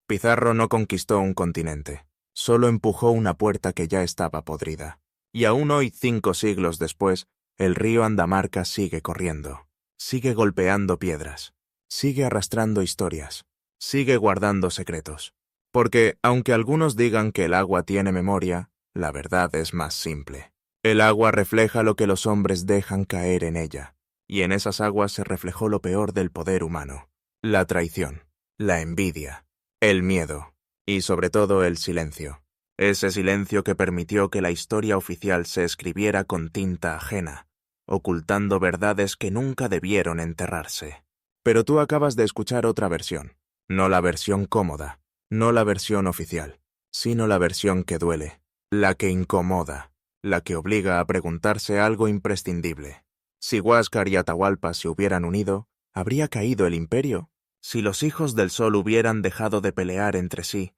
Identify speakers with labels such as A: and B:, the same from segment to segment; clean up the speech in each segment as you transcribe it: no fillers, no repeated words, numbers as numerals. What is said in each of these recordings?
A: Pizarro no conquistó un continente, solo empujó una puerta que ya estaba podrida. Y aún hoy, 5 siglos después, el río Andamarca sigue corriendo, sigue golpeando piedras, sigue arrastrando historias, sigue guardando secretos. Porque, aunque algunos digan que el agua tiene memoria, la verdad es más simple. El agua refleja lo que los hombres dejan caer en ella, y en esas aguas se reflejó lo peor del poder humano: la traición, la envidia, el miedo, y sobre todo el silencio. Ese silencio que permitió que la historia oficial se escribiera con tinta ajena, ocultando verdades que nunca debieron enterrarse. Pero tú acabas de escuchar otra versión, no la versión cómoda, no la versión oficial, sino la versión que duele, la que incomoda, la que obliga a preguntarse algo imprescindible. Si Huáscar y Atahualpa se hubieran unido, ¿habría caído el imperio? Si los hijos del sol hubieran dejado de pelear entre sí,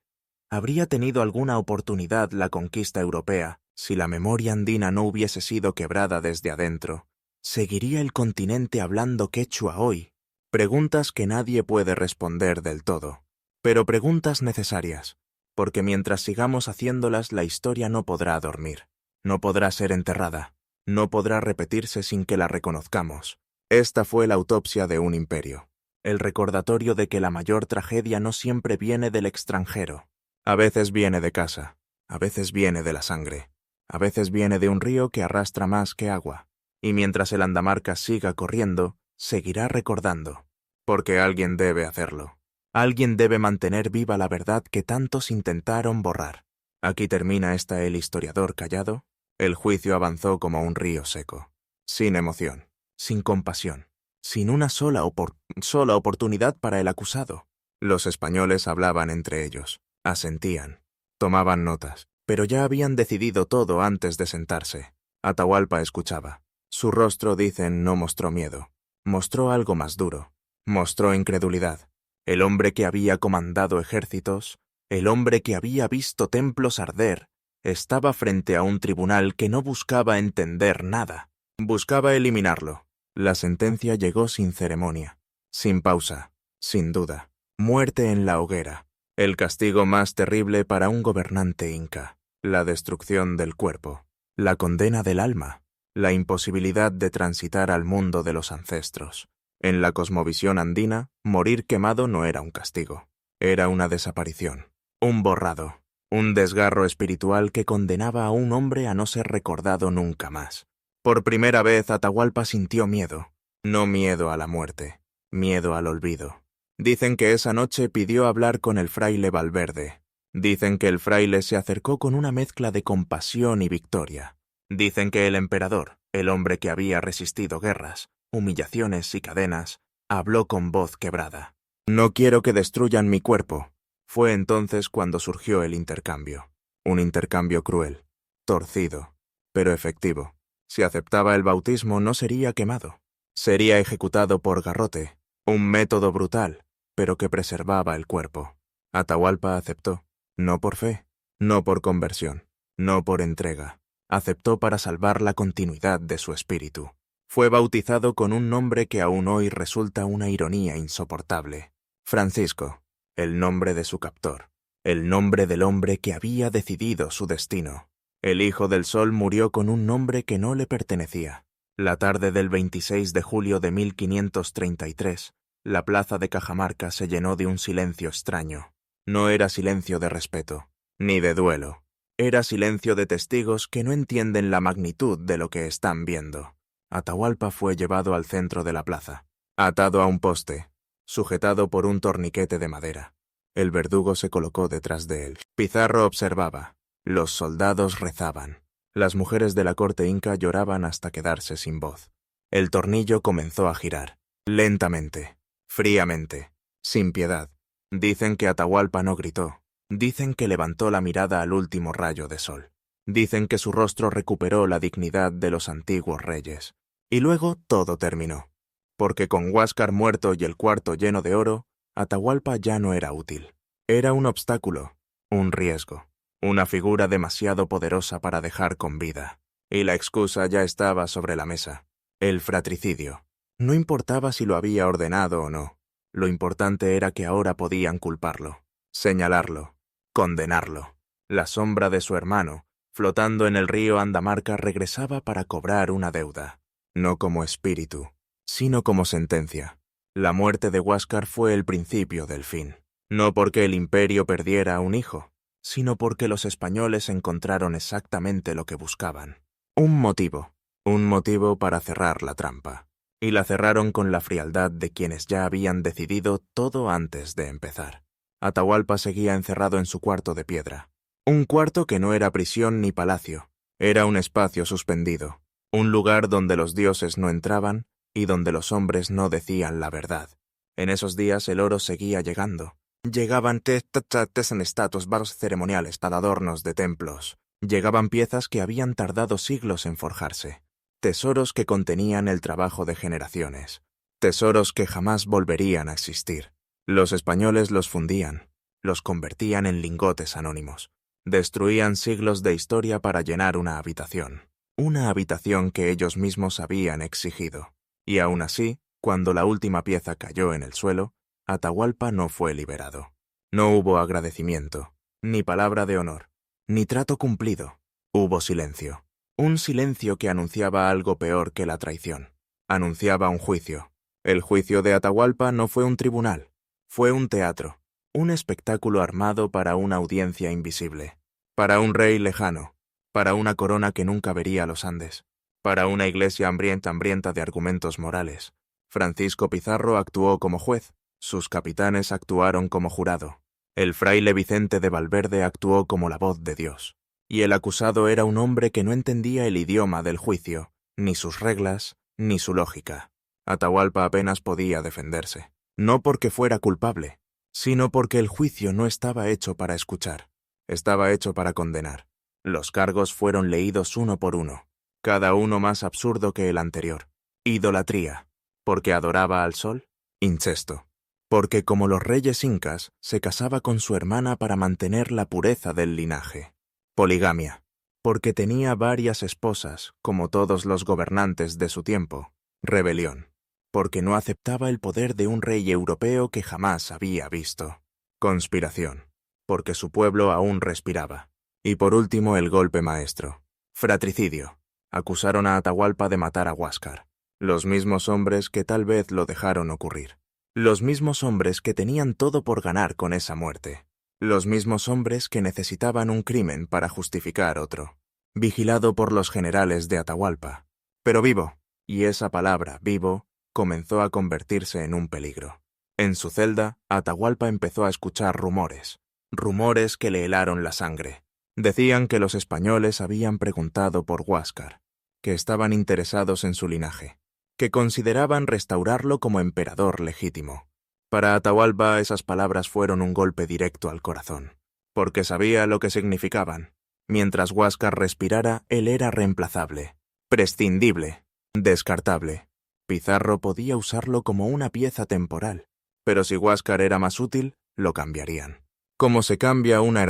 A: ¿habría tenido alguna oportunidad la conquista europea? Si la memoria andina no hubiese sido quebrada desde adentro, ¿seguiría el continente hablando quechua hoy? Preguntas que nadie puede responder del todo, pero preguntas necesarias, porque mientras sigamos haciéndolas la historia no podrá dormir, no podrá ser enterrada, no podrá repetirse sin que la reconozcamos. Esta fue la autopsia de un imperio, el recordatorio de que la mayor tragedia no siempre viene del extranjero. A veces viene de casa, a veces viene de la sangre, a veces viene de un río que arrastra más que agua, y mientras el Andamarca siga corriendo, seguirá recordando, porque alguien debe hacerlo. Alguien debe mantener viva la verdad que tantos intentaron borrar. Aquí termina el historiador callado. El juicio avanzó como un río seco, sin emoción, sin compasión, sin una sola oportunidad para el acusado. Los españoles hablaban entre ellos, asentían, tomaban notas, pero ya habían decidido todo antes de sentarse. Atahualpa escuchaba. Su rostro, dicen, no mostró miedo, mostró algo más duro, mostró incredulidad. El hombre que había comandado ejércitos, el hombre que había visto templos arder, estaba frente a un tribunal que no buscaba entender nada, buscaba eliminarlo. La sentencia llegó sin ceremonia, sin pausa, sin duda. Muerte en la hoguera, el castigo más terrible para un gobernante inca, la destrucción del cuerpo, la condena del alma, la imposibilidad de transitar al mundo de los ancestros. En la cosmovisión andina, morir quemado no era un castigo, era una desaparición, un borrado, un desgarro espiritual que condenaba a un hombre a no ser recordado nunca más. Por primera vez Atahualpa sintió miedo, no miedo a la muerte, miedo al olvido. Dicen que esa noche pidió hablar con el fraile Valverde. Dicen que el fraile se acercó con una mezcla de compasión y victoria. Dicen que el emperador, el hombre que había resistido guerras, humillaciones y cadenas, habló con voz quebrada. «No quiero que destruyan mi cuerpo». Fue entonces cuando surgió el intercambio. Un intercambio cruel, torcido, pero efectivo. Si aceptaba el bautismo no sería quemado. Sería ejecutado por garrote, un método brutal, pero que preservaba el cuerpo. Atahualpa aceptó, no por fe, no por conversión, no por entrega. Aceptó para salvar la continuidad de su espíritu. Fue bautizado con un nombre que aún hoy resulta una ironía insoportable. Francisco, el nombre de su captor, el nombre del hombre que había decidido su destino. El Hijo del Sol murió con un nombre que no le pertenecía. La tarde del 26 de julio de 1533, la plaza de Cajamarca se llenó de un silencio extraño. No era silencio de respeto, ni de duelo. Era silencio de testigos que no entienden la magnitud de lo que están viendo. Atahualpa fue llevado al centro de la plaza, atado a un poste, sujetado por un torniquete de madera. El verdugo se colocó detrás de él. Pizarro observaba. Los soldados rezaban. Las mujeres de la corte inca lloraban hasta quedarse sin voz. El tornillo comenzó a girar, lentamente, fríamente, sin piedad. Dicen que Atahualpa no gritó. Dicen que levantó la mirada al último rayo de sol. Dicen que su rostro recuperó la dignidad de los antiguos reyes. Y luego todo terminó. Porque con Huáscar muerto y el cuarto lleno de oro, Atahualpa ya no era útil. Era un obstáculo, un riesgo, una figura demasiado poderosa para dejar con vida. Y la excusa ya estaba sobre la mesa. El fratricidio. No importaba si lo había ordenado o no. Lo importante era que ahora podían culparlo. señalarlo, condenarlo. La sombra de su hermano, flotando en el río Andamarca, regresaba para cobrar una deuda, no como espíritu, sino como sentencia. La muerte de Huáscar fue el principio del fin, no porque el imperio perdiera un hijo, sino porque los españoles encontraron exactamente lo que buscaban. Un motivo para cerrar la trampa. Y la cerraron con la frialdad de quienes ya habían decidido todo antes de empezar. Atahualpa seguía encerrado en su cuarto de piedra. Un cuarto que no era prisión ni palacio, era un espacio suspendido, un lugar donde los dioses no entraban y donde los hombres no decían la verdad. En esos días el oro seguía llegando. Llegaban en estatuas, vasos ceremoniales para adornos de templos. Llegaban piezas que habían tardado siglos en forjarse. Tesoros que contenían el trabajo de generaciones. Tesoros que jamás volverían a existir. Los españoles los fundían, los convertían en lingotes anónimos. Destruían siglos de historia para llenar una habitación que ellos mismos habían exigido. Y aún así, cuando la última pieza cayó en el suelo, Atahualpa no fue liberado. No hubo agradecimiento, ni palabra de honor, ni trato cumplido. Hubo silencio. Un silencio que anunciaba algo peor que la traición. Anunciaba un juicio. El juicio de Atahualpa no fue un tribunal, fue un teatro, un espectáculo armado para una audiencia invisible, para un rey lejano, para una corona que nunca vería los Andes, para una iglesia hambrienta de argumentos morales. Francisco Pizarro actuó como juez, sus capitanes actuaron como jurado, el fraile Vicente de Valverde actuó como la voz de Dios, y el acusado era un hombre que no entendía el idioma del juicio, ni sus reglas, ni su lógica. Atahualpa apenas podía defenderse, no porque fuera culpable, sino porque el juicio no estaba hecho para escuchar, estaba hecho para condenar. Los cargos fueron leídos uno por uno, cada uno más absurdo que el anterior. Idolatría, porque adoraba al sol. Incesto, porque como los reyes incas, se casaba con su hermana para mantener la pureza del linaje. Poligamia, porque tenía varias esposas, como todos los gobernantes de su tiempo. Rebelión, porque no aceptaba el poder de un rey europeo que jamás había visto. Conspiración, porque su pueblo aún respiraba. Y por último el golpe maestro. Fratricidio. Acusaron a Atahualpa de matar a Huáscar. Los mismos hombres que tal vez lo dejaron ocurrir. Los mismos hombres que tenían todo por ganar con esa muerte. Los mismos hombres que necesitaban un crimen para justificar otro. Vigilado por los generales de Atahualpa. Pero vivo. Y esa palabra, vivo, comenzó a convertirse en un peligro. En su celda, Atahualpa empezó a escuchar rumores. Rumores que le helaron la sangre. Decían que los españoles habían preguntado por Huáscar, que estaban interesados en su linaje, que consideraban restaurarlo como emperador legítimo. Para Atahualpa esas palabras fueron un golpe directo al corazón, porque sabía lo que significaban. Mientras Huáscar respirara, él era reemplazable, prescindible, descartable. Pizarro podía usarlo como una pieza temporal, pero si Huáscar era más útil, lo cambiarían. Como se cambia una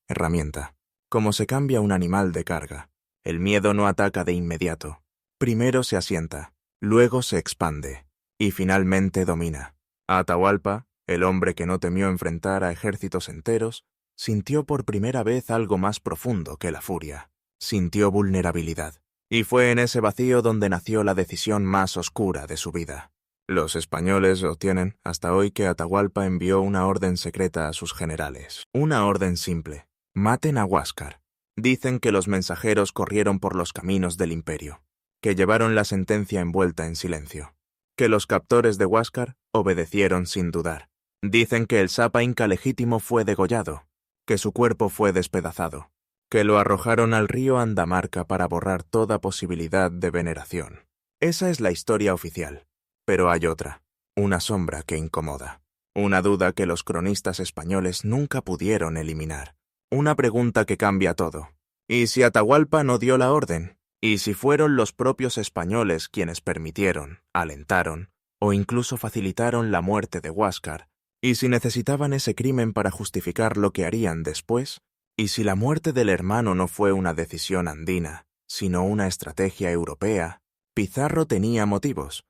A: herramienta. Como se cambia un animal de carga. El miedo no ataca de inmediato. Primero se asienta, luego se expande, y finalmente domina. Atahualpa, el hombre que no temió enfrentar a ejércitos enteros, sintió por primera vez algo más profundo que la furia. Sintió vulnerabilidad. Y fue en ese vacío donde nació la decisión más oscura de su vida. Los españoles sostienen hasta hoy que Atahualpa envió una orden secreta a sus generales. Una orden simple. Maten a Huáscar. Dicen que los mensajeros corrieron por los caminos del imperio, que llevaron la sentencia envuelta en silencio, que los captores de Huáscar obedecieron sin dudar. Dicen que el Sapa inca legítimo fue degollado, que su cuerpo fue despedazado, que lo arrojaron al río Andamarca para borrar toda posibilidad de veneración. Esa es la historia oficial, pero hay otra, una sombra que incomoda, una duda que los cronistas españoles nunca pudieron eliminar. Una pregunta que cambia todo. ¿Y si Atahualpa no dio la orden? ¿Y si fueron los propios españoles quienes permitieron, alentaron o incluso facilitaron la muerte de Huáscar? ¿Y si necesitaban ese crimen para justificar lo que harían después? ¿Y si la muerte del hermano no fue una decisión andina, sino una estrategia europea? Pizarro tenía motivos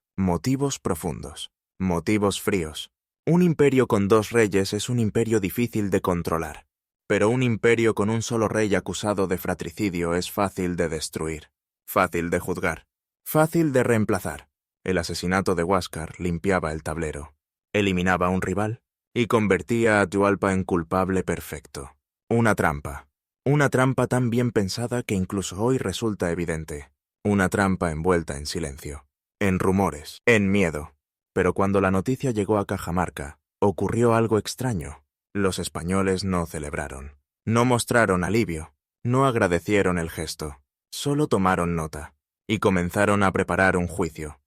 A: profundos, motivos fríos. Un imperio con 2 reyes es un imperio difícil de controlar, pero un imperio con un solo rey acusado de fratricidio es fácil de destruir, fácil de juzgar, fácil de reemplazar. El asesinato de Huáscar limpiaba el tablero, eliminaba a un rival y convertía a Atahualpa en culpable perfecto. Una trampa tan bien pensada que incluso hoy resulta evidente. Una trampa envuelta en silencio, en rumores, en miedo. Pero cuando la noticia llegó a Cajamarca, ocurrió algo extraño. Los españoles no celebraron, no mostraron alivio, no agradecieron el gesto, solo tomaron nota y comenzaron a preparar un juicio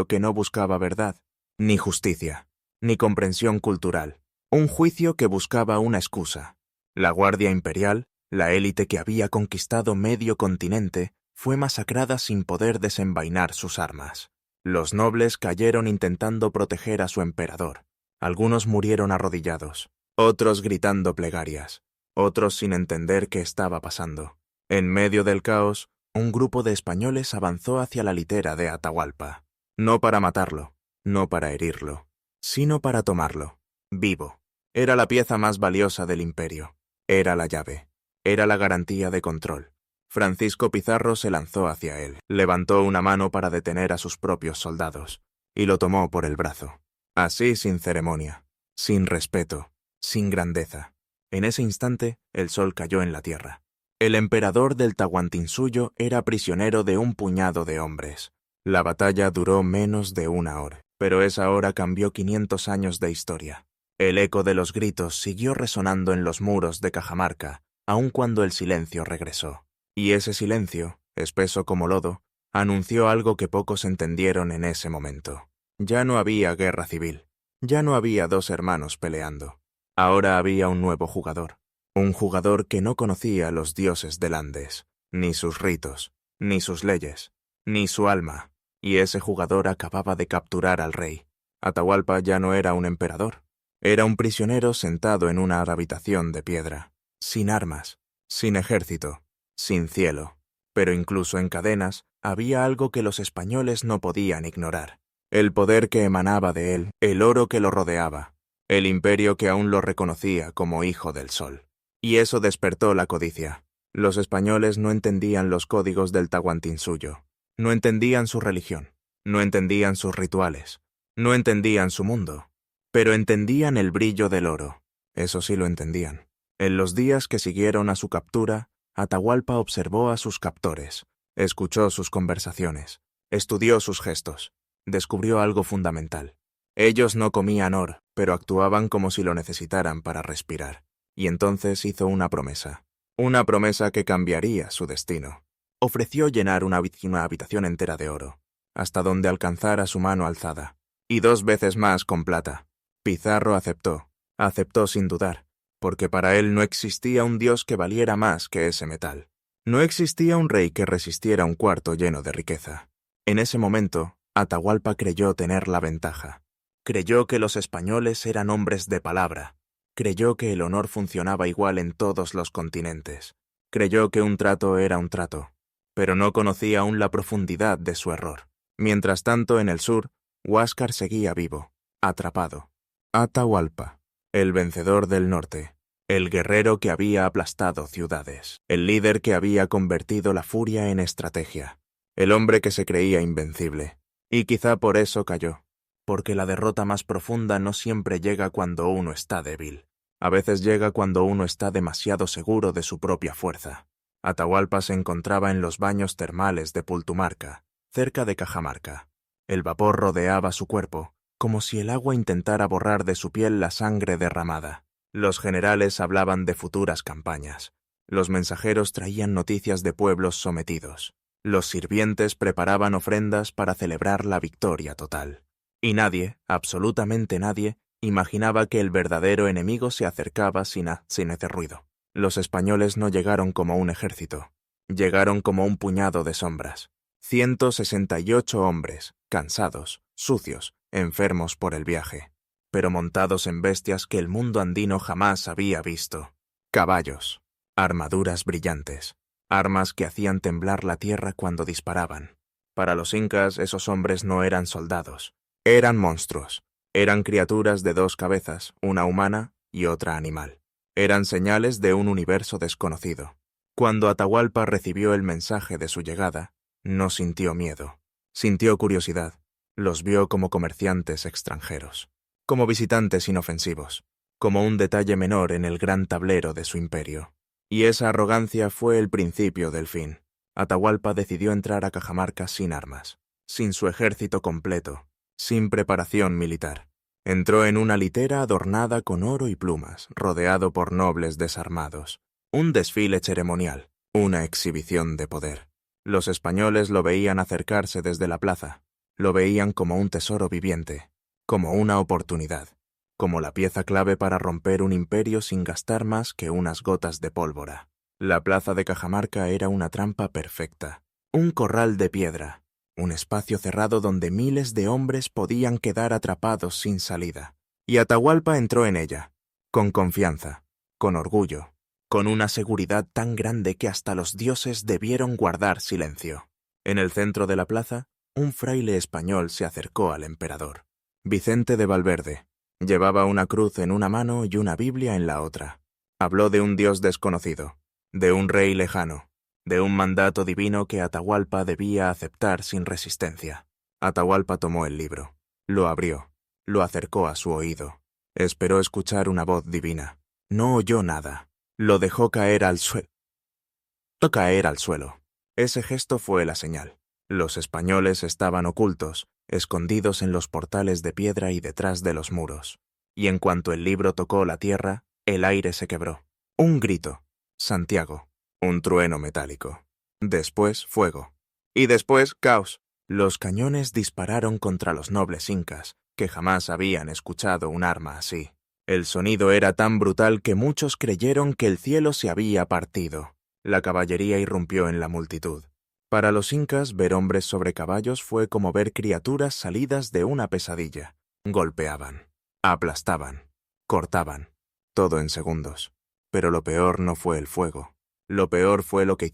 A: que no buscaba verdad, ni justicia, ni comprensión cultural, un juicio que buscaba una excusa. La Guardia Imperial, la élite que había conquistado medio continente, fue masacrada sin poder desenvainar sus armas. Los nobles cayeron intentando proteger a su emperador. Algunos murieron arrodillados, otros gritando plegarias, otros sin entender qué estaba pasando. En medio del caos, un grupo de españoles avanzó hacia la litera de Atahualpa, no para matarlo, no para herirlo, sino para tomarlo, vivo. Era la pieza más valiosa del imperio, era la llave, era la garantía de control. Francisco Pizarro se lanzó hacia él, levantó una mano para detener a sus propios soldados, y lo tomó por el brazo. Así sin ceremonia, sin respeto, sin grandeza. En ese instante, el sol cayó en la tierra. El emperador del Tahuantinsuyo era prisionero de un puñado de hombres. La batalla duró menos de 1 hora, pero esa hora cambió 500 años de historia. El eco de los gritos siguió resonando en los muros de Cajamarca, aun cuando el silencio regresó. Y ese silencio, espeso como lodo, anunció algo que pocos entendieron en ese momento. Ya no había guerra civil, ya no había 2 hermanos peleando. Ahora había un nuevo jugador. Un jugador que no conocía los dioses del Andes, ni sus ritos, ni sus leyes, ni su alma, y ese jugador acababa de capturar al rey. Atahualpa ya no era un emperador, era un prisionero sentado en una habitación de piedra, sin armas, sin ejército, sin cielo. Pero incluso en cadenas había algo que los españoles no podían ignorar. El poder que emanaba de él, el oro que lo rodeaba, el imperio que aún lo reconocía como hijo del sol. Y eso despertó la codicia. Los españoles no entendían los códigos del Tahuantinsuyo, no entendían su religión, no entendían sus rituales, no entendían su mundo, pero entendían el brillo del oro. Eso sí lo entendían. En los días que siguieron a su captura, Atahualpa observó a sus captores, escuchó sus conversaciones, estudió sus gestos, descubrió algo fundamental. Ellos no comían oro, pero actuaban como si lo necesitaran para respirar. Y entonces hizo una promesa que cambiaría su destino. Ofreció llenar una habitación entera de oro, hasta donde alcanzara su mano alzada, y 2 veces más con plata. Pizarro aceptó sin dudar, porque para él no existía un dios que valiera más que ese metal. No existía un rey que resistiera un cuarto lleno de riqueza. En ese momento, Atahualpa creyó tener la ventaja. Creyó que los españoles eran hombres de palabra. Creyó que el honor funcionaba igual en todos los continentes. Creyó que un trato era un trato, pero no conocía aún la profundidad de su error. Mientras tanto, en el sur, Huáscar seguía vivo, atrapado. Atahualpa, el vencedor del norte, el guerrero que había aplastado ciudades, el líder que había convertido la furia en estrategia, el hombre que se creía invencible. Y quizá por eso cayó, porque la derrota más profunda no siempre llega cuando uno está débil. A veces llega cuando uno está demasiado seguro de su propia fuerza. Atahualpa se encontraba en los baños termales de Pultumarca, cerca de Cajamarca. El vapor rodeaba su cuerpo, como si el agua intentara borrar de su piel la sangre derramada. Los generales hablaban de futuras campañas. Los mensajeros traían noticias de pueblos sometidos. Los sirvientes preparaban ofrendas para celebrar la victoria total. Y nadie, absolutamente nadie, imaginaba que el verdadero enemigo se acercaba sin hacer ruido. Los españoles no llegaron como un ejército, llegaron como un puñado de sombras. 168 hombres, cansados, sucios, enfermos por el viaje, pero montados en bestias que el mundo andino jamás había visto. Caballos, armaduras brillantes, armas que hacían temblar la tierra cuando disparaban. Para los incas esos hombres no eran soldados, eran monstruos. Eran criaturas de 2 cabezas, una humana y otra animal. Eran señales de un universo desconocido. Cuando Atahualpa recibió el mensaje de su llegada, no sintió miedo. Sintió curiosidad. Los vio como comerciantes extranjeros, como visitantes inofensivos, como un detalle menor en el gran tablero de su imperio. Y esa arrogancia fue el principio del fin. Atahualpa decidió entrar a Cajamarca sin armas, sin su ejército completo, sin preparación militar. Entró en una litera adornada con oro y plumas, rodeado por nobles desarmados. Un desfile ceremonial, una exhibición de poder. Los españoles lo veían acercarse desde la plaza. Lo veían como un tesoro viviente, como una oportunidad, como la pieza clave para romper un imperio sin gastar más que unas gotas de pólvora. La plaza de Cajamarca era una trampa perfecta, un corral de piedra, un espacio cerrado donde miles de hombres podían quedar atrapados sin salida. Y Atahualpa entró en ella, con confianza, con orgullo, con una seguridad tan grande que hasta los dioses debieron guardar silencio. En el centro de la plaza, un fraile español se acercó al emperador. Vicente de Valverde. Llevaba una cruz en una mano y una Biblia en la otra. Habló de un Dios desconocido, de un rey lejano, de un mandato divino que Atahualpa debía aceptar sin resistencia. Atahualpa tomó el libro, lo abrió, lo acercó a su oído. Esperó escuchar una voz divina. No oyó nada. Lo dejó caer al suelo. Ese gesto fue la señal. Los españoles estaban ocultos, escondidos en los portales de piedra y detrás de los muros. Y en cuanto el libro tocó la tierra, el aire se quebró. Un grito. Santiago. Un trueno metálico. Después, fuego. Y después, caos. Los cañones dispararon contra los nobles incas, que jamás habían escuchado un arma así. El sonido era tan brutal que muchos creyeron que el cielo se había partido. La caballería irrumpió en la multitud. Para los incas, ver hombres sobre caballos fue como ver criaturas salidas de una pesadilla. Golpeaban, aplastaban, cortaban, todo en segundos. Pero lo peor no fue el fuego. Lo peor fue lo que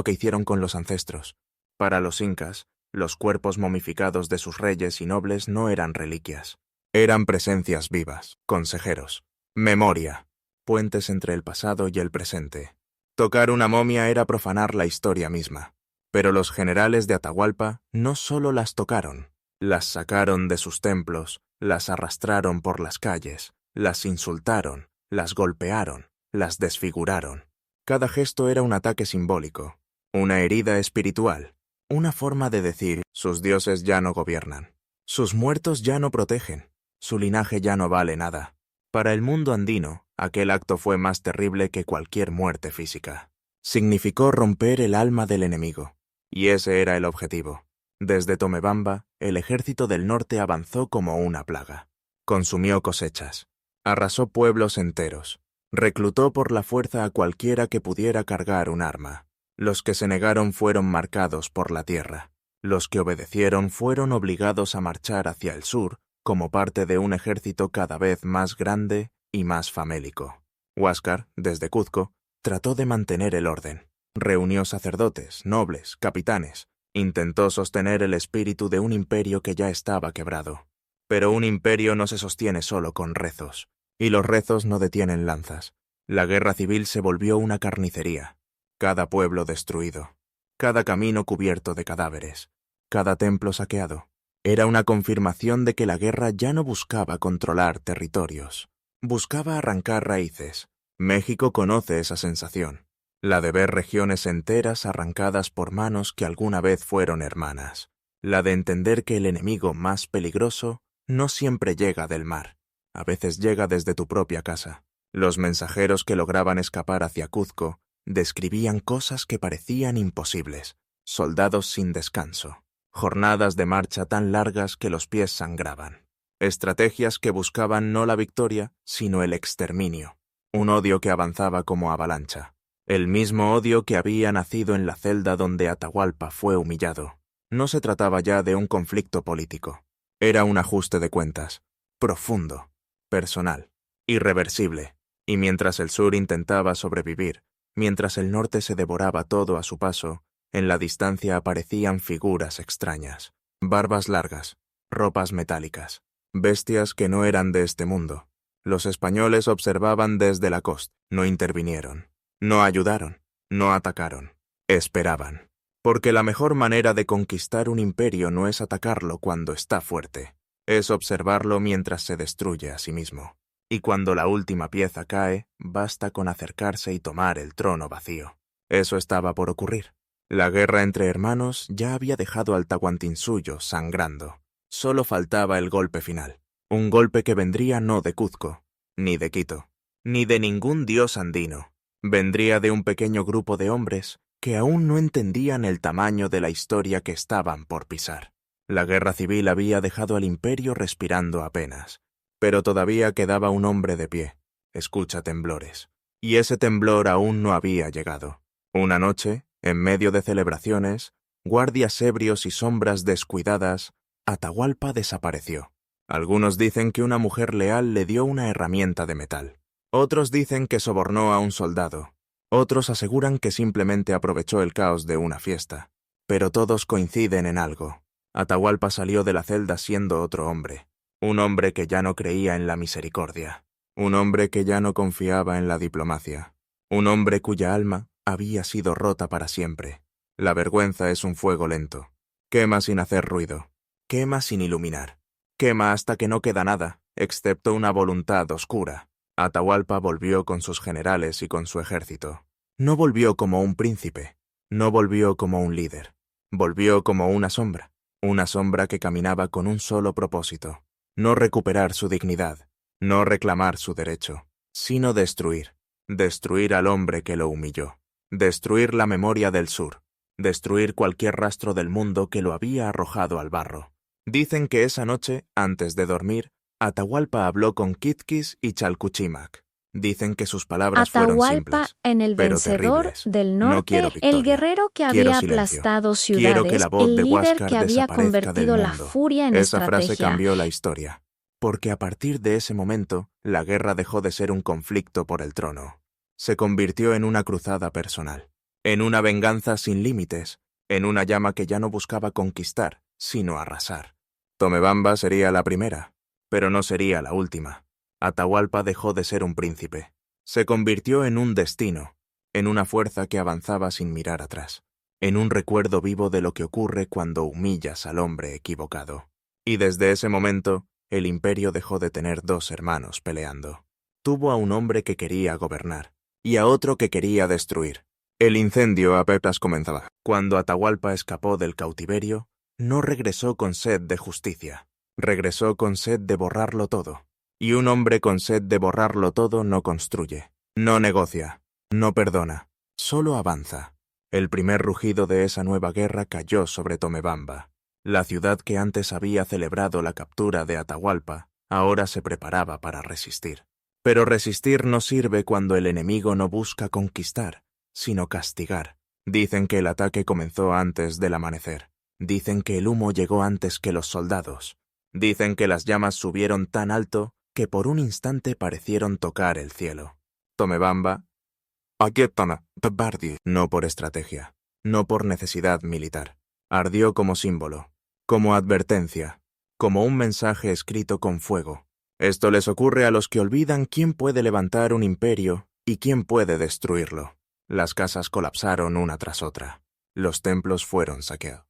A: hicieron con los ancestros. Para los incas, los cuerpos momificados de sus reyes y nobles no eran reliquias. Eran presencias vivas, consejeros, memoria, puentes entre el pasado y el presente. Tocar una momia era profanar la historia misma. Pero los generales de Atahualpa no solo las tocaron, las sacaron de sus templos, las arrastraron por las calles, las insultaron, las golpearon, las desfiguraron. Cada gesto era un ataque simbólico, una herida espiritual, una forma de decir: sus dioses ya no gobiernan, sus muertos ya no protegen, su linaje ya no vale nada. Para el mundo andino, aquel acto fue más terrible que cualquier muerte física. Significó romper el alma del enemigo. Y ese era el objetivo. Desde Tomebamba, el ejército del norte avanzó como una plaga. Consumió cosechas. Arrasó pueblos enteros. Reclutó por la fuerza a cualquiera que pudiera cargar un arma. Los que se negaron fueron marcados por la tierra. Los que obedecieron fueron obligados a marchar hacia el sur como parte de un ejército cada vez más grande y más famélico. Huáscar, desde Cuzco, trató de mantener el orden. Reunió sacerdotes, nobles, capitanes. Intentó sostener el espíritu de un imperio que ya estaba quebrado. Pero un imperio no se sostiene solo con rezos. Y los rezos no detienen lanzas. La guerra civil se volvió una carnicería. Cada pueblo destruido. Cada camino cubierto de cadáveres. Cada templo saqueado. Era una confirmación de que la guerra ya no buscaba controlar territorios. Buscaba arrancar raíces. México conoce esa sensación. La de ver regiones enteras arrancadas por manos que alguna vez fueron hermanas. La de entender que el enemigo más peligroso no siempre llega del mar. A veces llega desde tu propia casa. Los mensajeros que lograban escapar hacia Cuzco describían cosas que parecían imposibles. Soldados sin descanso. Jornadas de marcha tan largas que los pies sangraban. Estrategias que buscaban no la victoria, sino el exterminio. Un odio que avanzaba como avalancha. El mismo odio que había nacido en la celda donde Atahualpa fue humillado. No se trataba ya de un conflicto político. Era un ajuste de cuentas. Profundo. Personal. Irreversible. Y mientras el sur intentaba sobrevivir, mientras el norte se devoraba todo a su paso, en la distancia aparecían figuras extrañas. Barbas largas, ropas metálicas, bestias que no eran de este mundo. Los españoles observaban desde la costa, no intervinieron, no ayudaron, no atacaron, esperaban. Porque la mejor manera de conquistar un imperio no es atacarlo cuando está fuerte, es observarlo mientras se destruye a sí mismo. Y cuando la última pieza cae, basta con acercarse y tomar el trono vacío. Eso estaba por ocurrir. La guerra entre hermanos ya había dejado al Tahuantinsuyo sangrando. Solo faltaba el golpe final. Un golpe que vendría no de Cuzco, ni de Quito, ni de ningún dios andino. Vendría de un pequeño grupo de hombres que aún no entendían el tamaño de la historia que estaban por pisar. La guerra civil había dejado al imperio respirando apenas, pero todavía quedaba un hombre de pie. Escucha temblores. Y ese temblor aún no había llegado. Una noche, en medio de celebraciones, guardias ebrios y sombras descuidadas, Atahualpa desapareció. Algunos dicen que una mujer leal le dio una herramienta de metal. Otros dicen que sobornó a un soldado. Otros aseguran que simplemente aprovechó el caos de una fiesta. Pero todos coinciden en algo. Atahualpa salió de la celda siendo otro hombre. Un hombre que ya no creía en la misericordia. Un hombre que ya no confiaba en la diplomacia. Un hombre cuya alma había sido rota para siempre. La vergüenza es un fuego lento. Quema sin hacer ruido. Quema sin iluminar. Quema hasta que no queda nada, excepto una voluntad oscura. Atahualpa volvió con sus generales y con su ejército. No volvió como un príncipe. No volvió como un líder. Volvió como una sombra que caminaba con un solo propósito. No recuperar su dignidad, no reclamar su derecho, sino destruir. Destruir al hombre que lo humilló. Destruir la memoria del sur. Destruir cualquier rastro del mundo que lo había arrojado al barro. Dicen que esa noche, antes de dormir, Atahualpa habló con Kitquis y Chalcuchimac. Dicen que sus palabras fueron simples,
B: en el
A: pero
B: vencedor
A: terribles.
B: del
A: No
B: norte,
A: quiero victoria.
B: el guerrero que
A: Quiero
B: había
A: silencio.
B: aplastado
A: Quiero que
B: ciudades,
A: la voz
B: el
A: de
B: líder
A: Huáscar
B: que había
A: desaparezca del
B: convertido la
A: mundo.
B: furia en
A: Esa frase
B: estrategia.
A: cambió la historia, porque a partir de ese momento, la guerra dejó de ser un conflicto por el trono. Se convirtió en una cruzada personal, en una venganza sin límites, en una llama que ya no buscaba conquistar, sino arrasar. Tomebamba sería la primera, pero no sería la última. Atahualpa dejó de ser un príncipe. Se convirtió en un destino, en una fuerza que avanzaba sin mirar atrás, en un recuerdo vivo de lo que ocurre cuando humillas al hombre equivocado. Y desde ese momento, el imperio dejó de tener dos hermanos peleando. Tuvo a un hombre que quería gobernar, y a otro que quería destruir. El incendio apenas comenzaba. Cuando Atahualpa escapó del cautiverio, no regresó con sed de justicia, regresó con sed de borrarlo todo. Y un hombre con sed de borrarlo todo no construye, no negocia, no perdona, solo avanza. El primer rugido de esa nueva guerra cayó sobre Tomebamba. La ciudad que antes había celebrado la captura de Atahualpa, ahora se preparaba para resistir. Pero resistir no sirve cuando el enemigo no busca conquistar, sino castigar. Dicen que el ataque comenzó antes del amanecer. Dicen que el humo llegó antes que los soldados. Dicen que las llamas subieron tan alto que por un instante parecieron tocar el cielo. Tomebamba, no por estrategia, no por necesidad militar. Ardió como símbolo, como advertencia, como un mensaje escrito con fuego. Esto les ocurre a los que olvidan quién puede levantar un imperio y quién puede destruirlo. Las casas colapsaron una tras otra. Los templos fueron saqueados.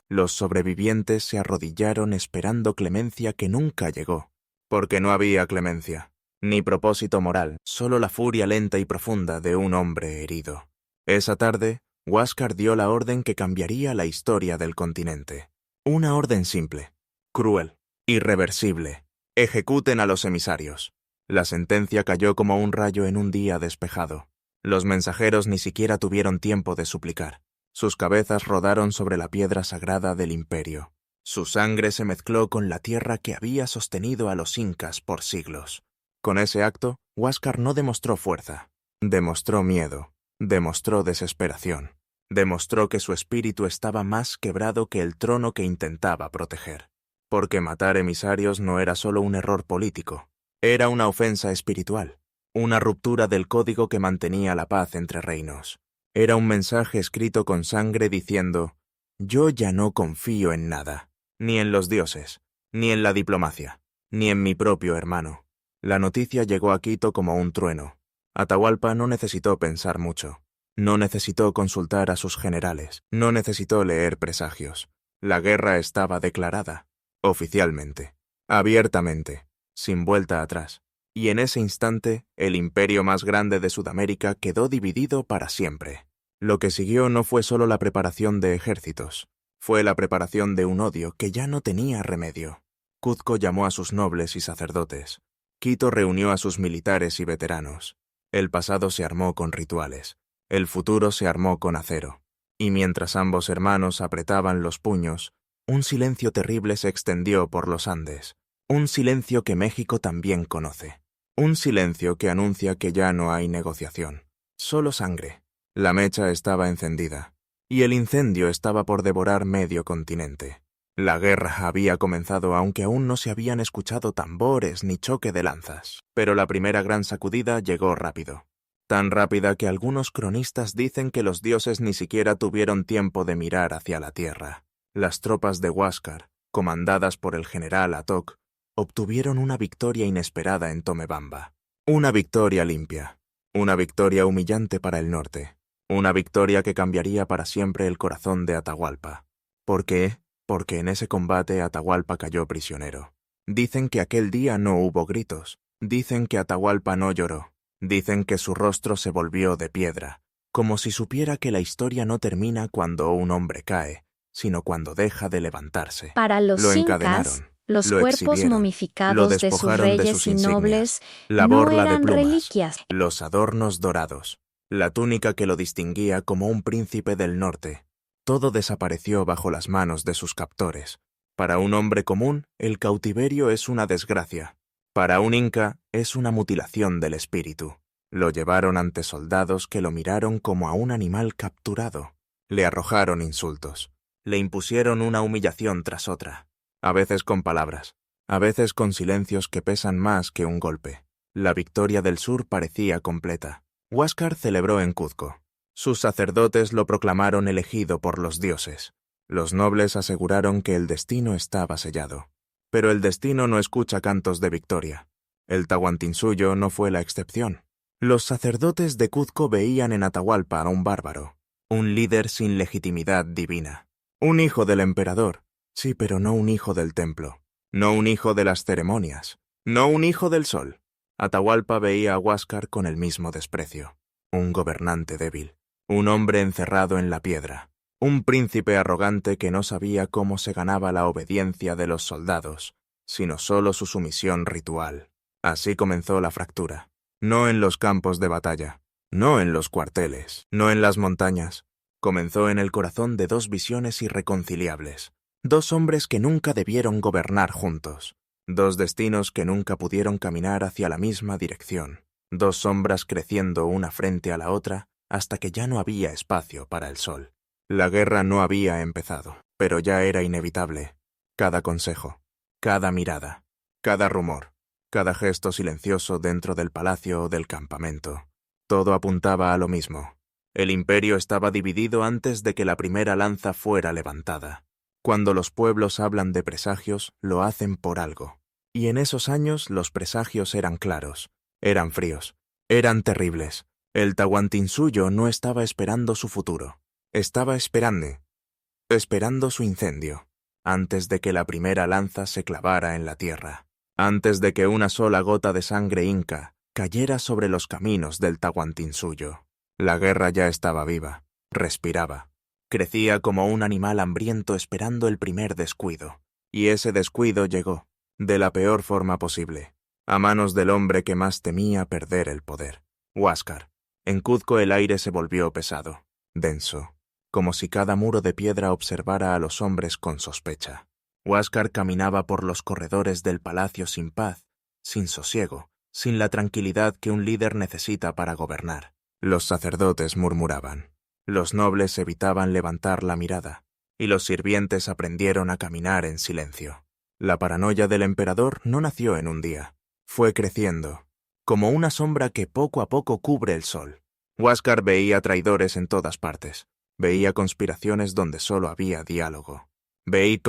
A: Los sobrevivientes se arrodillaron esperando clemencia que nunca llegó, porque no había clemencia, ni propósito moral, solo la furia lenta y profunda de un hombre herido. Esa tarde, Huáscar dio la orden que cambiaría la historia del continente. Una orden simple, cruel, irreversible. Ejecuten a los emisarios. La sentencia cayó como un rayo en un día despejado. Los mensajeros ni siquiera tuvieron tiempo de suplicar. Sus cabezas rodaron sobre la piedra sagrada del imperio. Su sangre se mezcló con la tierra que había sostenido a los incas por siglos. Con ese acto, Huáscar no demostró fuerza. Demostró miedo. Demostró desesperación. Demostró que su espíritu estaba más quebrado que el trono que intentaba proteger. Porque matar emisarios no era solo un error político. Era una ofensa espiritual. Una ruptura del código que mantenía la paz entre reinos. Era un mensaje escrito con sangre diciendo: yo ya no confío en nada. ni en los dioses, ni en la diplomacia, ni en mi propio hermano. La noticia llegó a Quito como un trueno. Atahualpa no necesitó pensar mucho. No necesitó consultar a sus generales. No necesitó leer presagios. La guerra estaba declarada. Oficialmente. Abiertamente. Sin vuelta atrás. Y en ese instante, el imperio más grande de Sudamérica quedó dividido para siempre. Lo que siguió no fue solo la preparación de ejércitos. Fue la preparación de un odio que ya no tenía remedio. Cuzco llamó a sus nobles y sacerdotes. Quito reunió a sus militares y veteranos. El pasado se armó con rituales. El futuro se armó con acero. Y mientras ambos hermanos apretaban los puños, un silencio terrible se extendió por los Andes. Un silencio que México también conoce. Un silencio que anuncia que ya no hay negociación. Solo sangre. La mecha estaba encendida. Y el incendio estaba por devorar medio continente. La guerra había comenzado aunque aún no se habían escuchado tambores ni choque de lanzas. Pero la primera gran sacudida llegó rápido. Tan rápida que algunos cronistas dicen que los dioses ni siquiera tuvieron tiempo de mirar hacia la tierra. Las tropas de Huáscar, comandadas por el general Atoc, obtuvieron una victoria inesperada en Tomebamba. Una victoria limpia. Una victoria humillante para el norte. Una victoria que cambiaría para siempre el corazón de Atahualpa. ¿Por qué? Porque en ese combate Atahualpa cayó prisionero. Dicen que aquel día no hubo gritos. Dicen que Atahualpa no lloró. Dicen que su rostro se volvió de piedra, como si supiera que la historia no termina cuando un hombre cae, sino cuando deja de levantarse.
B: Para los
A: Lo
B: incas,
A: encadenaron,
B: los
A: lo
B: cuerpos
A: exhibieron, lo
B: momificados de sus
A: despojaron de
B: reyes
A: sus
B: y
A: insignias,
B: nobles
A: la
B: no
A: borla de
B: eran
A: plumas,
B: reliquias.
A: los adornos dorados, la túnica que lo distinguía como un príncipe del norte. Todo desapareció bajo las manos de sus captores. Para un hombre común, el cautiverio es una desgracia. Para un inca, es una mutilación del espíritu. Lo llevaron ante soldados que lo miraron como a un animal capturado. Le arrojaron insultos. Le impusieron una humillación tras otra. A veces con palabras, a veces con silencios que pesan más que un golpe. La victoria del sur parecía completa. Huáscar celebró en Cuzco. Sus sacerdotes lo proclamaron elegido por los dioses. Los nobles aseguraron que el destino estaba sellado. Pero el destino no escucha cantos de victoria. El Tahuantinsuyo no fue la excepción. Los sacerdotes de Cuzco veían en Atahualpa a un bárbaro, un líder sin legitimidad divina. Un hijo del emperador, sí, pero no un hijo del templo. No un hijo de las ceremonias. No un hijo del sol. Atahualpa veía a Huáscar con el mismo desprecio. Un gobernante débil. Un hombre encerrado en la piedra. Un príncipe arrogante que no sabía cómo se ganaba la obediencia de los soldados, sino solo su sumisión ritual. Así comenzó la fractura. No en los campos de batalla, no en los cuarteles, no en las montañas. Comenzó en el corazón de dos visiones irreconciliables. Dos hombres que nunca debieron gobernar juntos. Dos destinos que nunca pudieron caminar hacia la misma dirección. Dos sombras creciendo una frente a la otra hasta que ya no había espacio para el sol. La guerra no había empezado, pero ya era inevitable. Cada consejo, cada mirada, cada rumor, cada gesto silencioso dentro del palacio o del campamento. Todo apuntaba a lo mismo. El imperio estaba dividido antes de que la primera lanza fuera levantada. Cuando los pueblos hablan de presagios, lo hacen por algo. Y en esos años los presagios eran claros, eran fríos, eran terribles. El Tahuantinsuyo no estaba esperando su futuro. Estaba esperando su incendio, antes de que la primera lanza se clavara en la tierra. Antes de que una sola gota de sangre inca cayera sobre los caminos del Tahuantinsuyo. La guerra ya estaba viva, respiraba. Crecía como un animal hambriento esperando el primer descuido. Y ese descuido llegó, de la peor forma posible, a manos del hombre que más temía perder el poder. Huáscar. En Cuzco el aire se volvió pesado, denso, como si cada muro de piedra observara a los hombres con sospecha. Huáscar caminaba por los corredores del palacio sin paz, sin sosiego, sin la tranquilidad que un líder necesita para gobernar. Los sacerdotes murmuraban. Los nobles evitaban levantar la mirada, y los sirvientes aprendieron a caminar en silencio. La paranoia del emperador no nació en un día. Fue creciendo, como una sombra que poco a poco cubre el sol. Huáscar veía traidores en todas partes. Veía conspiraciones donde solo había diálogo. Veí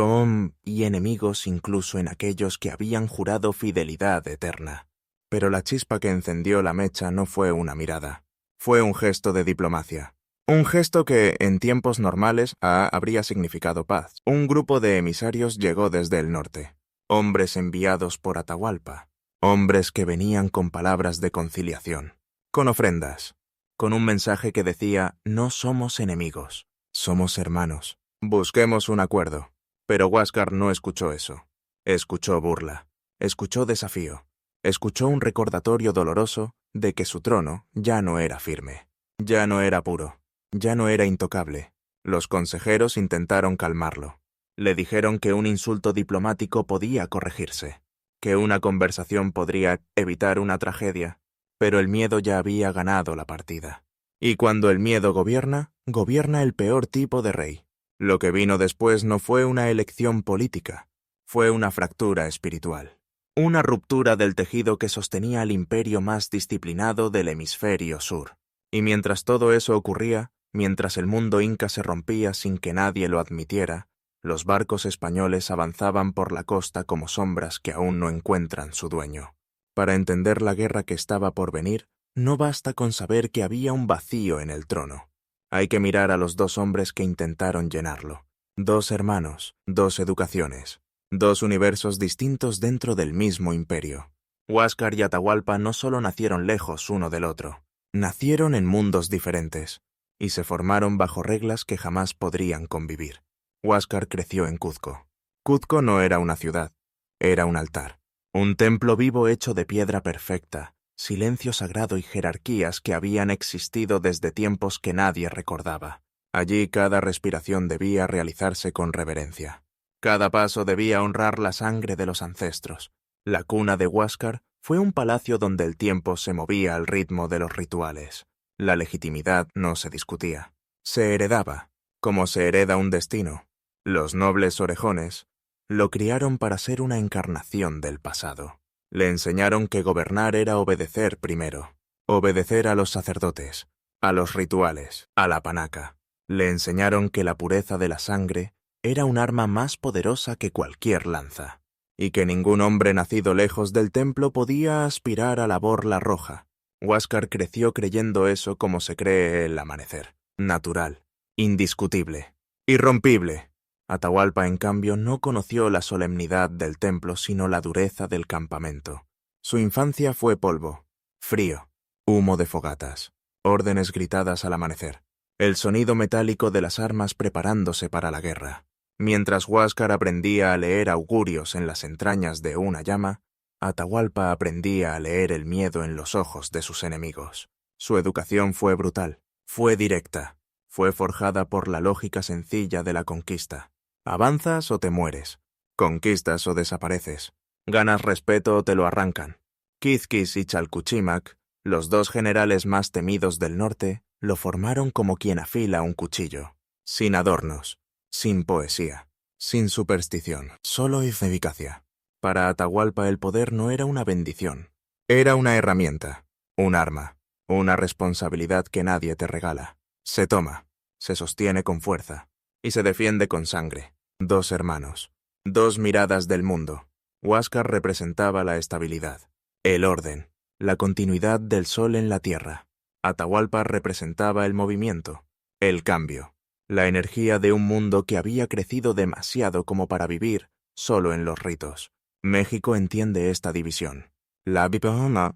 A: y enemigos incluso en aquellos que habían jurado fidelidad eterna. Pero la chispa que encendió la mecha no fue una mirada. Fue un gesto de diplomacia. Un gesto que, en tiempos normales, habría significado paz. Un grupo de emisarios llegó desde el norte. Hombres enviados por Atahualpa. Hombres que venían con palabras de conciliación. Con ofrendas. Con un mensaje que decía, no somos enemigos. Somos hermanos. Busquemos un acuerdo. Pero Huáscar no escuchó eso. Escuchó burla. Escuchó desafío. Escuchó un recordatorio doloroso de que su trono ya no era firme. Ya no era puro. Ya no era intocable. Los consejeros intentaron calmarlo. Le dijeron que un insulto diplomático podía corregirse, que una conversación podría evitar una tragedia, pero el miedo ya había ganado la partida. Y cuando el miedo gobierna, gobierna el peor tipo de rey. Lo que vino después no fue una elección política, fue una fractura espiritual. Una ruptura del tejido que sostenía al imperio más disciplinado del hemisferio sur. Y mientras todo eso ocurría, mientras el mundo inca se rompía sin que nadie lo admitiera, los barcos españoles avanzaban por la costa como sombras que aún no encuentran su dueño. Para entender la guerra que estaba por venir, no basta con saber que había un vacío en el trono. Hay que mirar a los dos hombres que intentaron llenarlo. Dos hermanos, dos educaciones, dos universos distintos dentro del mismo imperio. Huáscar y Atahualpa no solo nacieron lejos uno del otro, nacieron en mundos diferentes, y se formaron bajo reglas que jamás podrían convivir. Huáscar creció en Cuzco. Cuzco no era una ciudad, era un altar. Un templo vivo hecho de piedra perfecta, silencio sagrado y jerarquías que habían existido desde tiempos que nadie recordaba. Allí cada respiración debía realizarse con reverencia. Cada paso debía honrar la sangre de los ancestros. La cuna de Huáscar fue un palacio donde el tiempo se movía al ritmo de los rituales. La legitimidad no se discutía. Se heredaba, como se hereda un destino. Los nobles orejones lo criaron para ser una encarnación del pasado. Le enseñaron que gobernar era obedecer primero. Obedecer a los sacerdotes, a los rituales, a la panaca. Le enseñaron que la pureza de la sangre era un arma más poderosa que cualquier lanza, y que ningún hombre nacido lejos del templo podía aspirar a la borla roja. Huáscar creció creyendo eso como se cree el amanecer. Natural, indiscutible, irrompible. Atahualpa, en cambio, no conoció la solemnidad del templo, sino la dureza del campamento. Su infancia fue polvo, frío, humo de fogatas, órdenes gritadas al amanecer, el sonido metálico de las armas preparándose para la guerra. Mientras Huáscar aprendía a leer augurios en las entrañas de una llama, Atahualpa aprendía a leer el miedo en los ojos de sus enemigos. Su educación fue brutal, fue directa, fue forjada por la lógica sencilla de la conquista. Avanzas o te mueres, conquistas o desapareces, ganas respeto o te lo arrancan. Quizquis y Chalcuchimac, los dos generales más temidos del norte, lo formaron como quien afila un cuchillo, sin adornos, sin poesía, sin superstición, solo eficacia. Para Atahualpa el poder no era una bendición, era una herramienta, un arma, una responsabilidad que nadie te regala. Se toma, se sostiene con fuerza, y se defiende con sangre. Dos hermanos, dos miradas del mundo. Huáscar representaba la estabilidad, el orden, la continuidad del sol en la tierra. Atahualpa representaba el movimiento, el cambio, la energía de un mundo que había crecido demasiado como para vivir solo en los ritos. México entiende esta división. La ha vivido una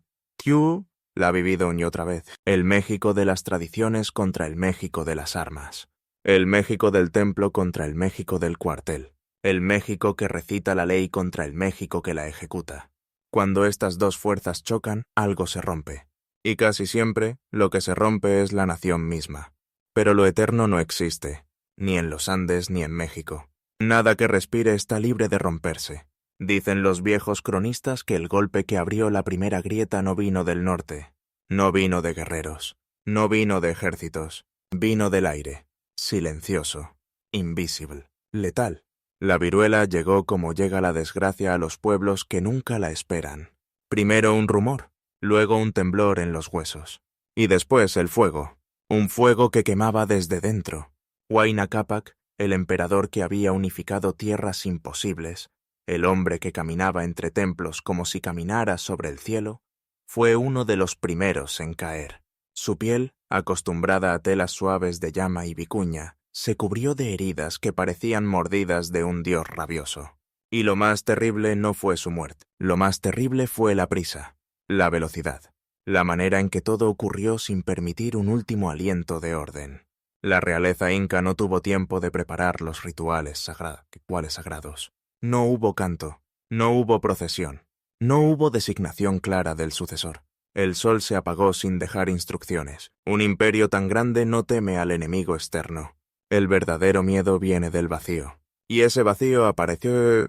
A: y otra vez. El México de las tradiciones contra el México de las armas. El México del templo contra el México del cuartel. El México que recita la ley contra el México que la ejecuta. Cuando estas dos fuerzas chocan, algo se rompe. Y casi siempre, lo que se rompe es la nación misma. Pero lo eterno no existe, ni en los Andes ni en México. Nada que respire está libre de romperse. Dicen los viejos cronistas que el golpe que abrió la primera grieta no vino del norte, no vino de guerreros, no vino de ejércitos, vino del aire, silencioso, invisible, letal. La viruela llegó como llega la desgracia a los pueblos que nunca la esperan. Primero un rumor, luego un temblor en los huesos, y después el fuego, un fuego que quemaba desde dentro. Huayna Cápac el emperador que había unificado tierras imposibles, el hombre que caminaba entre templos como si caminara sobre el cielo, fue uno de los primeros en caer. Su piel, acostumbrada a telas suaves de llama y vicuña, se cubrió de heridas que parecían mordidas de un dios rabioso. Y lo más terrible no fue su muerte. Lo más terrible fue la prisa, la velocidad, la manera en que todo ocurrió sin permitir un último aliento de orden. La realeza inca no tuvo tiempo de preparar los rituales sagrados. No hubo canto, no hubo procesión, no hubo designación clara del sucesor. El sol se apagó sin dejar instrucciones. Un imperio tan grande no teme al enemigo externo. El verdadero miedo viene del vacío. Y ese vacío apareció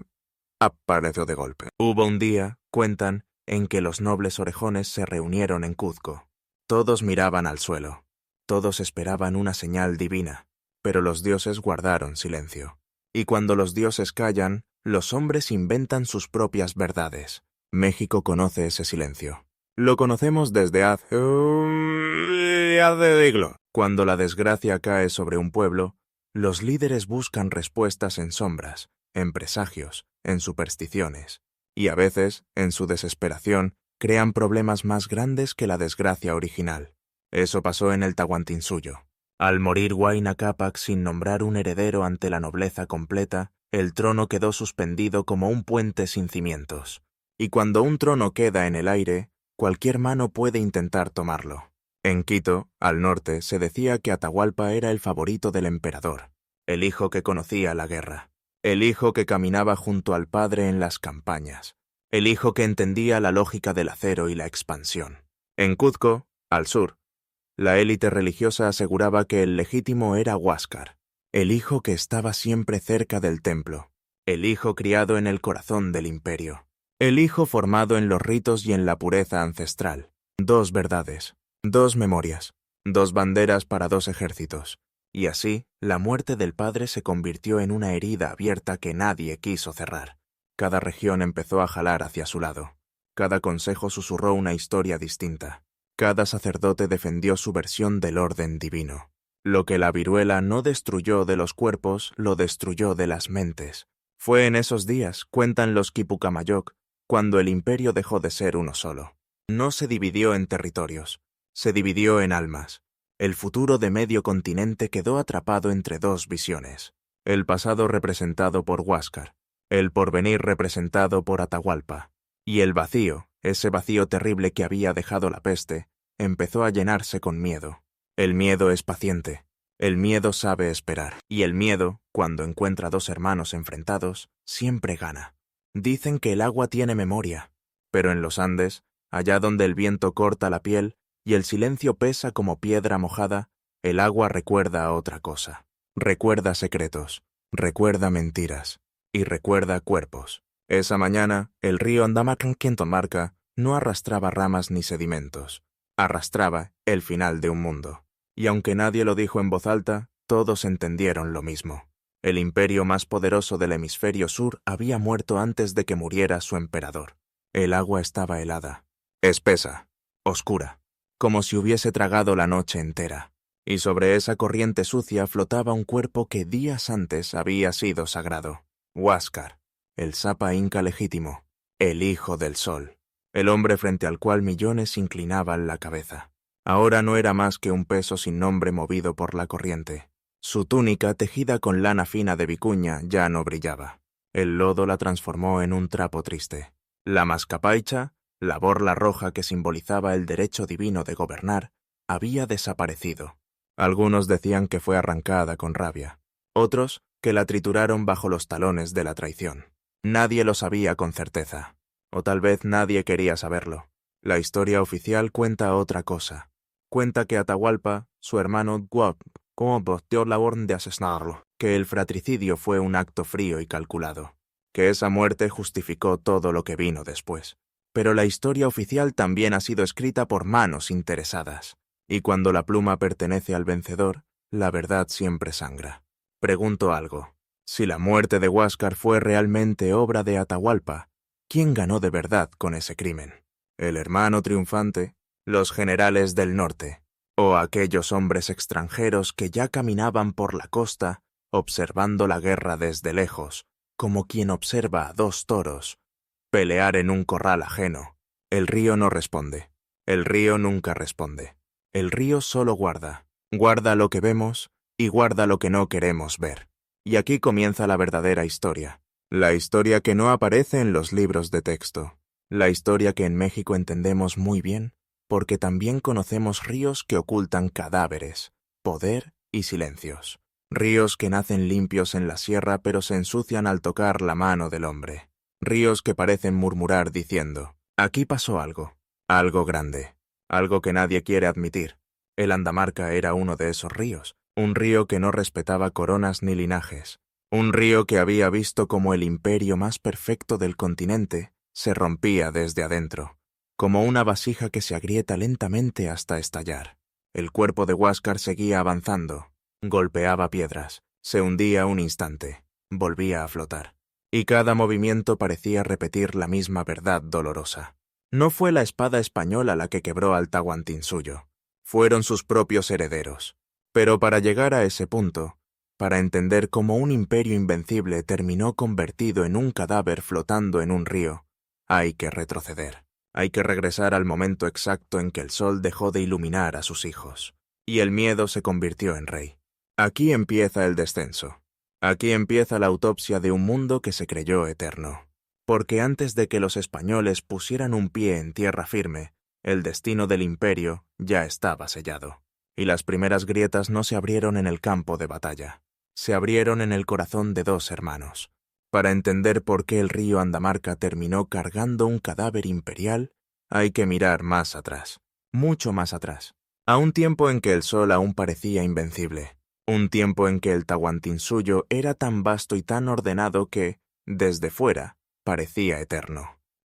A: de golpe. Hubo un día, cuentan, en que los nobles orejones se reunieron en Cuzco. Todos miraban al suelo. Todos esperaban una señal divina, pero los dioses guardaron silencio. Y cuando los dioses callan, los hombres inventan sus propias verdades. México conoce ese silencio. Lo conocemos desde hace siglos. Cuando la desgracia cae sobre un pueblo, los líderes buscan respuestas en sombras, en presagios, en supersticiones, y a veces, en su desesperación, crean problemas más grandes que la desgracia original. Eso pasó en el Tahuantinsuyo. Al morir Huayna Cápac sin nombrar un heredero ante la nobleza completa, el trono quedó suspendido como un puente sin cimientos. Y cuando un trono queda en el aire, cualquier mano puede intentar tomarlo. En Quito, al norte, se decía que Atahualpa era el favorito del emperador, el hijo que conocía la guerra, el hijo que caminaba junto al padre en las campañas, el hijo que entendía la lógica del acero y la expansión. En Cuzco, al sur, la élite religiosa aseguraba que el legítimo era Huáscar, el hijo que estaba siempre cerca del templo, el hijo criado en el corazón del imperio, el hijo formado en los ritos y en la pureza ancestral. Dos verdades, dos memorias, dos banderas para dos ejércitos. Y así, la muerte del padre se convirtió en una herida abierta que nadie quiso cerrar. Cada región empezó a jalar hacia su lado. Cada consejo susurró una historia distinta. Cada sacerdote defendió su versión del orden divino. Lo que la viruela no destruyó de los cuerpos, lo destruyó de las mentes. Fue en esos días, cuentan los Quipucamayoc, cuando el imperio dejó de ser uno solo. No se dividió en territorios, se dividió en almas. El futuro de medio continente quedó atrapado entre dos visiones. El pasado representado por Huáscar, el porvenir representado por Atahualpa. Y el vacío, ese vacío terrible que había dejado la peste, empezó a llenarse con miedo. El miedo es paciente, el miedo sabe esperar, y el miedo, cuando encuentra dos hermanos enfrentados, siempre gana. Dicen que el agua tiene memoria, pero en los Andes, allá donde el viento corta la piel y el silencio pesa como piedra mojada, el agua recuerda a otra cosa. Recuerda secretos, recuerda mentiras, y recuerda cuerpos. Esa mañana, el río Andamarca no arrastraba ramas ni sedimentos, arrastraba el final de un mundo. Y aunque nadie lo dijo en voz alta, todos entendieron lo mismo. El imperio más poderoso del hemisferio sur había muerto antes de que muriera su emperador. El agua estaba helada, espesa, oscura, como si hubiese tragado la noche entera. Y sobre esa corriente sucia flotaba un cuerpo que días antes había sido sagrado. Huáscar, el Sapa inca legítimo, el hijo del sol, el hombre frente al cual millones inclinaban la cabeza. Ahora no era más que un peso sin nombre movido por la corriente. Su túnica, tejida con lana fina de vicuña, ya no brillaba. El lodo la transformó en un trapo triste. La mascapaicha, la borla roja que simbolizaba el derecho divino de gobernar, había desaparecido. Algunos decían que fue arrancada con rabia. Otros, que la trituraron bajo los talones de la traición. Nadie lo sabía con certeza. O tal vez nadie quería saberlo. La historia oficial cuenta otra cosa. Cuenta que Atahualpa, su hermano Guap, cometió la orden de asesinarlo, que el fratricidio fue un acto frío y calculado, que esa muerte justificó todo lo que vino después. Pero la historia oficial también ha sido escrita por manos interesadas, y cuando la pluma pertenece al vencedor, la verdad siempre sangra. Pregunto algo. Si la muerte de Huáscar fue realmente obra de Atahualpa, ¿quién ganó de verdad con ese crimen? ¿El hermano triunfante? ¿Los generales del norte? ¿O aquellos hombres extranjeros que ya caminaban por la costa, observando la guerra desde lejos, como quien observa a dos toros pelear en un corral ajeno. El río no responde. El río nunca responde. El río solo guarda. Guarda lo que vemos y guarda lo que no queremos ver. Y aquí comienza la verdadera historia. La historia que no aparece en los libros de texto. La historia que en México entendemos muy bien, porque también conocemos ríos que ocultan cadáveres, poder y silencios. Ríos que nacen limpios en la sierra pero se ensucian al tocar la mano del hombre. Ríos que parecen murmurar diciendo, aquí pasó algo grande, algo que nadie quiere admitir. El Andamarca era uno de esos ríos, un río que no respetaba coronas ni linajes, un río que había visto como el imperio más perfecto del continente se rompía desde adentro, como una vasija que se agrieta lentamente hasta estallar. El cuerpo de Huáscar seguía avanzando, golpeaba piedras, se hundía un instante, volvía a flotar. Y cada movimiento parecía repetir la misma verdad dolorosa. No fue la espada española la que quebró al Tahuantinsuyo, fueron sus propios herederos. Pero para llegar a ese punto, para entender cómo un imperio invencible terminó convertido en un cadáver flotando en un río, hay que retroceder. Hay que regresar al momento exacto en que el sol dejó de iluminar a sus hijos, y el miedo se convirtió en rey. Aquí empieza el descenso. Aquí empieza la autopsia de un mundo que se creyó eterno. Porque antes de que los españoles pusieran un pie en tierra firme, el destino del imperio ya estaba sellado. Y las primeras grietas no se abrieron en el campo de batalla. Se abrieron en el corazón de dos hermanos. Para entender por qué el río Andamarca terminó cargando un cadáver imperial, hay que mirar más atrás. Mucho más atrás. A un tiempo en que el sol aún parecía invencible. Un tiempo en que el Tahuantinsuyo era tan vasto y tan ordenado que, desde fuera, parecía eterno.